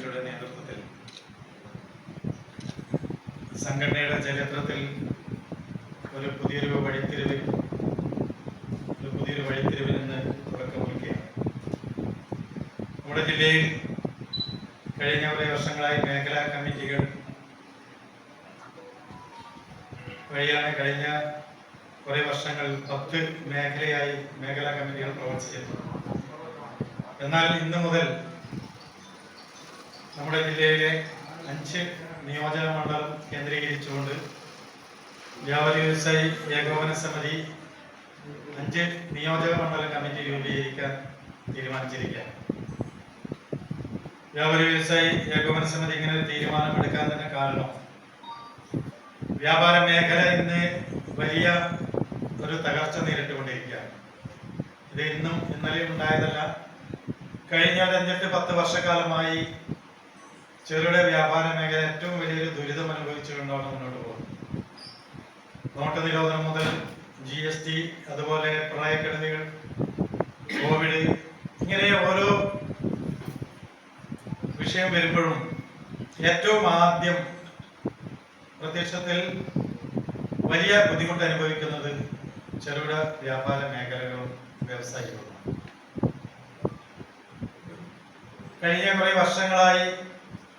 കമ്മിറ്റിയുടെ നേതൃത്വത്തിൽ സംഘടനയുടെ ചരിത്രത്തിൽ ഒരു പുതിയൊരു വഴിത്തിരിവിന് ഇന്ന് തുടക്കം കുറിക്കുകയാണ്. നമ്മുടെ ജില്ലയിൽ കഴിഞ്ഞ കുറേ വർഷങ്ങളായി മേഖലാ കമ്മിറ്റികൾ വഴിയാണ് കഴിഞ്ഞ കുറേ വർഷങ്ങൾ 10 മേഖലയായി മേഖലാ കമ്മിറ്റികൾ പ്രവർത്തിച്ചിരുന്നു. എന്നാൽ ഇന്ന് മുതൽ നമ്മുടെ ജില്ലയിലെ 5 നിയോജക മണ്ഡലം കേന്ദ്രീകരിച്ചുകൊണ്ട് വ്യാപാരി വ്യവസായി ഏകോപന സമിതി 5 നിയോജക മണ്ഡലം കമ്മിറ്റി രൂപീകരിക്കാൻ തീരുമാനിച്ചിരിക്കുകയാണ്. വ്യാപാരി വ്യവസായി ഏകോപന സമിതി ഇങ്ങനെ ഒരു തീരുമാനമെടുക്കാൻ തന്നെ കാരണം വ്യാപാര മേഖല ഇന്ന് വലിയ ഒരു തകർച്ച നേരിട്ടുകൊണ്ടിരിക്കുകയാണ്. ഇത് ഇന്നും ഇന്നലെയും ഉണ്ടായതല്ല. കഴിഞ്ഞ 5-10 വർഷക്കാലമായി ചെറുകിട വ്യാപാര മേഖല ഏറ്റവും വലിയൊരു ദുരിതം അനുഭവിച്ചുകൊണ്ടാണ് മുന്നോട്ട് പോകുന്നത്. നോട്ട് നിരോധനം മുതൽ GST, അതുപോലെ പ്രളയക്കെടുതികൾ, കോവിഡ്, ഇങ്ങനെ ഓരോ വിഷയം വരുമ്പോഴും ഏറ്റവും ആദ്യം പ്രത്യക്ഷത്തിൽ വലിയ ബുദ്ധിമുട്ട് അനുഭവിക്കുന്നത് ചെറുകിട വ്യാപാര മേഖലകളും വ്യവസായികളുമാണ്. കഴിഞ്ഞ കുറേ വർഷങ്ങളായി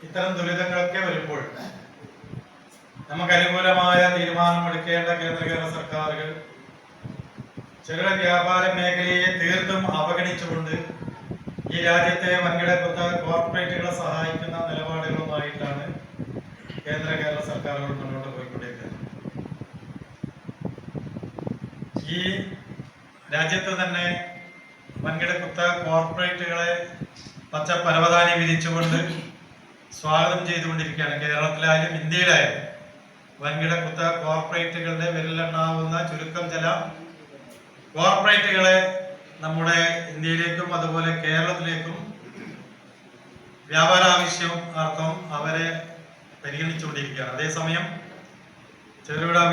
ഇത്തരം ദുരിതങ്ങളൊക്കെ വരുമ്പോൾ നമുക്ക് അനുകൂലമായ തീരുമാനമെടുക്കേണ്ട കേന്ദ്ര സർക്കാരുകൾ ചെറുകിട വ്യാപാര മേഖലയെ തീർത്തും അവഗണിച്ചുകൊണ്ട് ഈ രാജ്യത്തെ വൻകിട കോർപ്പറേറ്റുകളെ സഹായിക്കുന്ന നിലപാടുകളുമായിട്ടാണ് കേരള സർക്കാരുകൾ മുന്നോട്ട് പോയിക്കൊണ്ടിരിക്കുന്നത്. ഈ രാജ്യത്ത് തന്നെ വൻകിട കോർപ്പറേറ്റുകളെ പച്ച പരവതാനി വിരിച്ചുകൊണ്ട് സ്വാഗതം ചെയ്തുകൊണ്ടിരിക്കുകയാണ്. കേരളത്തിലായാലും ഇന്ത്യയിലായാലും വൻകിട കോർപ്പറേറ്റുകളുടെ വിരലെണ്ണാവുന്ന ചുരുക്കം ചില കോർപ്പറേറ്റുകളെ നമ്മുടെ ഇന്ത്യയിലേക്കും അതുപോലെ കേരളത്തിലേക്കും വ്യാപാര ആവശ്യം അർത്ഥം അവരെ പരിഗണിച്ചുകൊണ്ടിരിക്കുകയാണ്. അതേസമയം ചെറുകിട